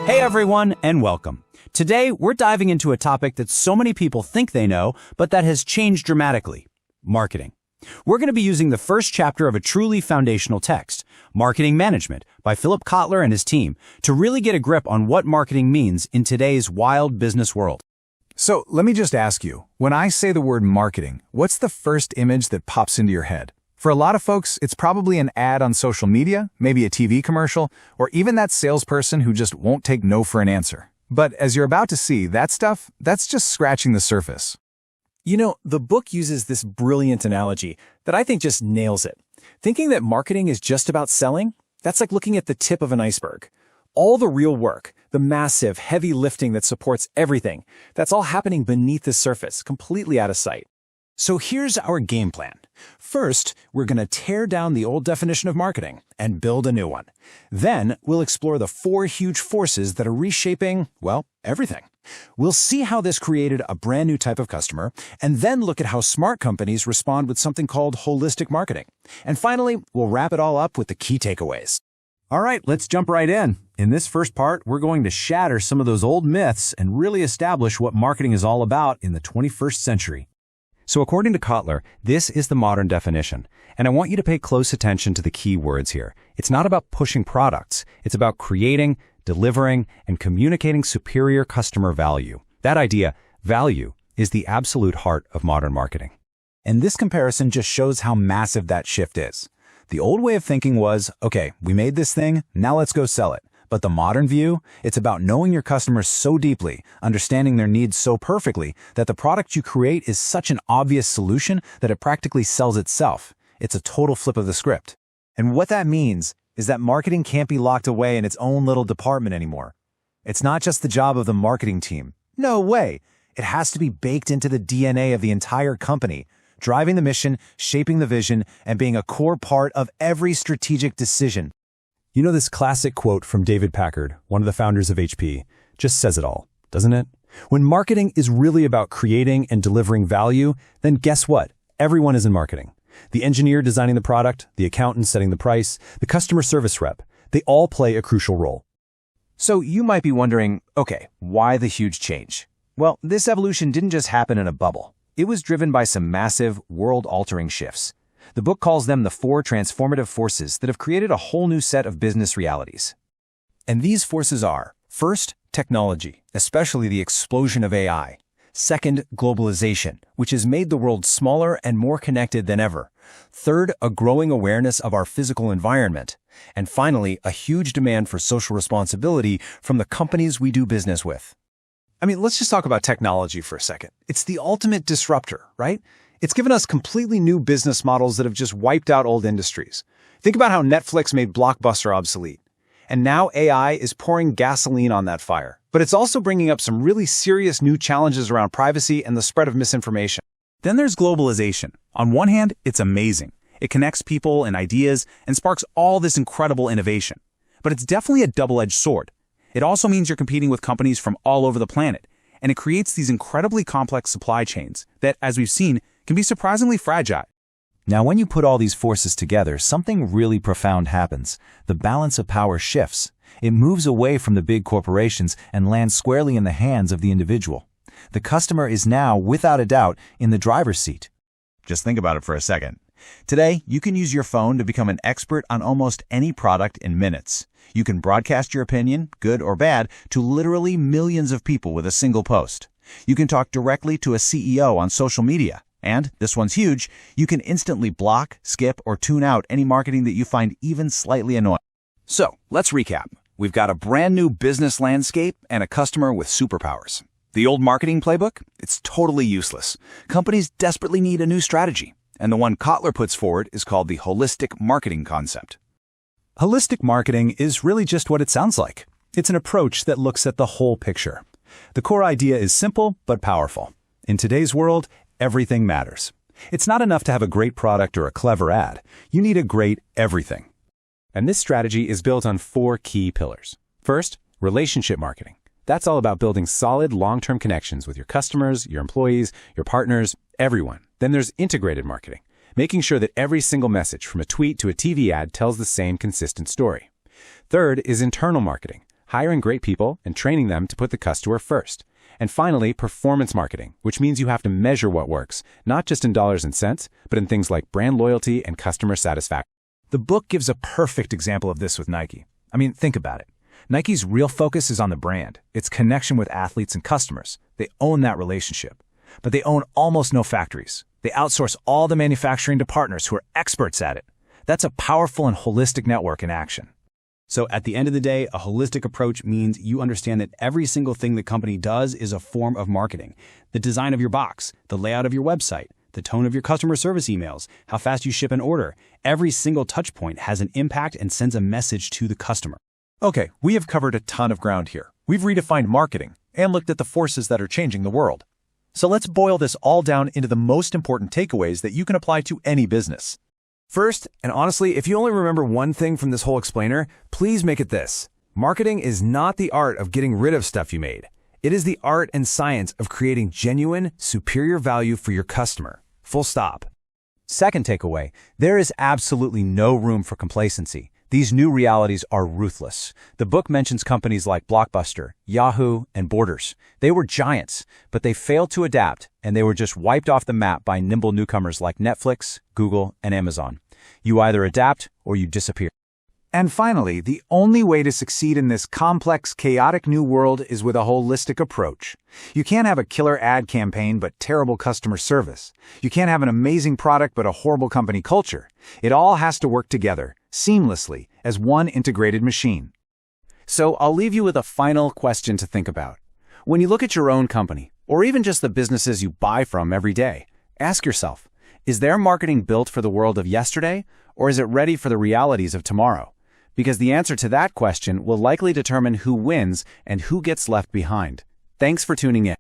Hey everyone, and welcome. Today, we're diving into a topic that so many people think they know, but that has changed dramatically: marketing. We're going to be using the first chapter of a truly foundational text, Marketing Management, by Philip Kotler and his team, to really get a grip on what marketing means in today's wild business world. So let me just ask you, when I say the word marketing, what's the first image that pops into your head? For a lot of folks, it's probably an ad on social media, maybe a TV commercial, or even that salesperson who just won't take no for an answer. But as you're about to see, that stuff, that's just scratching the surface. You know, the book uses this brilliant analogy that I think just nails it. Thinking that marketing is just about selling, that's like looking at the tip of an iceberg. All the real work, the massive, heavy lifting that supports everything, that's all happening beneath the surface, completely out of sight. So here's our game plan. First, we're going to tear down the old definition of marketing and build a new one. Then, we'll explore the 4 huge forces that are reshaping, well, everything. We'll see how this created a brand new type of customer, and then look at how smart companies respond with something called holistic marketing. And finally, we'll wrap it all up with the key takeaways. All right, let's jump right in. In this first part, we're going to shatter some of those old myths and really establish what marketing is all about in the 21st century. So according to Kotler, this is the modern definition. And I want you to pay close attention to the key words here. It's not about pushing products. It's about creating, delivering, and communicating superior customer value. That idea, value, is the absolute heart of modern marketing. And this comparison just shows how massive that shift is. The old way of thinking was, okay, we made this thing, now let's go sell it. But the modern view, it's about knowing your customers so deeply, understanding their needs so perfectly, that the product you create is such an obvious solution that it practically sells itself. It's a total flip of the script. And what that means is that marketing can't be locked away in its own little department anymore. It's not just the job of the marketing team. No way. It has to be baked into the DNA of the entire company, driving the mission, shaping the vision, and being a core part of every strategic decision. You know, this classic quote from David Packard, one of the founders of HP, just says it all, doesn't it? When marketing is really about creating and delivering value, then guess what? Everyone is in marketing. The engineer designing the product, the accountant setting the price, the customer service rep, they all play a crucial role. So you might be wondering, okay, why the huge change? Well, this evolution didn't just happen in a bubble. It was driven by some massive, world-altering shifts. The book calls them the 4 transformative forces that have created a whole new set of business realities. And these forces are, first, technology, especially the explosion of AI. Second, globalization, which has made the world smaller and more connected than ever. Third, a growing awareness of our physical environment. And finally, a huge demand for social responsibility from the companies we do business with. I mean, let's just talk about technology for a second. It's the ultimate disruptor, right? It's given us completely new business models that have just wiped out old industries. Think about how Netflix made Blockbuster obsolete. And now AI is pouring gasoline on that fire. But it's also bringing up some really serious new challenges around privacy and the spread of misinformation. Then there's globalization. On one hand, it's amazing. It connects people and ideas and sparks all this incredible innovation. But it's definitely a double-edged sword. It also means you're competing with companies from all over the planet. And it creates these incredibly complex supply chains that, as we've seen, can be surprisingly fragile. Now, when you put all these forces together, something really profound happens. The balance of power shifts. It moves away from the big corporations and lands squarely in the hands of the individual. The customer is now, without a doubt, in the driver's seat. Just think about it for a second. Today, you can use your phone to become an expert on almost any product in minutes. You can broadcast your opinion, good or bad, to literally millions of people with a single post. You can talk directly to a CEO on social media. And, this one's huge, you can instantly block, skip, or tune out any marketing that you find even slightly annoying. So, let's recap. We've got a brand new business landscape and a customer with superpowers. The old marketing playbook? It's totally useless. Companies desperately need a new strategy. And the one Kotler puts forward is called the holistic marketing concept. Holistic marketing is really just what it sounds like. It's an approach that looks at the whole picture. The core idea is simple but powerful. In today's world, everything matters. It's not enough to have a great product or a clever ad. You need a great everything. And this strategy is built on 4 key pillars. First, relationship marketing. That's all about building solid, long-term connections with your customers, your employees, your partners, everyone. Then there's integrated marketing, making sure that every single message from a tweet to a TV ad tells the same consistent story. Third is internal marketing, hiring great people and training them to put the customer first. And finally, performance marketing, which means you have to measure what works, not just in dollars and cents, but in things like brand loyalty and customer satisfaction. The book gives a perfect example of this with Nike. I mean, think about it. Nike's real focus is on the brand, its connection with athletes and customers. They own that relationship. But they own almost no factories. They outsource all the manufacturing to partners who are experts at it. That's a powerful and holistic network in action. So at the end of the day, a holistic approach means you understand that every single thing the company does is a form of marketing. The design of your box, the layout of your website, the tone of your customer service emails, how fast you ship an order. Every single touch point has an impact and sends a message to the customer. Okay, we have covered a ton of ground here. We've redefined marketing and looked at the forces that are changing the world. So let's boil this all down into the most important takeaways that you can apply to any business. First, and honestly, if you only remember one thing from this whole explainer, please make it this. Marketing is not the art of getting rid of stuff you made. It is the art and science of creating genuine, superior value for your customer. Full stop. Second takeaway, there is absolutely no room for complacency. These new realities are ruthless. The book mentions companies like Blockbuster, Yahoo, and Borders. They were giants, but they failed to adapt, and they were just wiped off the map by nimble newcomers like Netflix, Google, and Amazon. You either adapt or you disappear. And finally, the only way to succeed in this complex, chaotic new world is with a holistic approach. You can't have a killer ad campaign but terrible customer service. You can't have an amazing product but a horrible company culture. It all has to work together, seamlessly, as one integrated machine. So I'll leave you with a final question to think about. When you look at your own company, or even just the businesses you buy from every day, ask yourself, is their marketing built for the world of yesterday, or is it ready for the realities of tomorrow? Because the answer to that question will likely determine who wins and who gets left behind. Thanks for tuning in.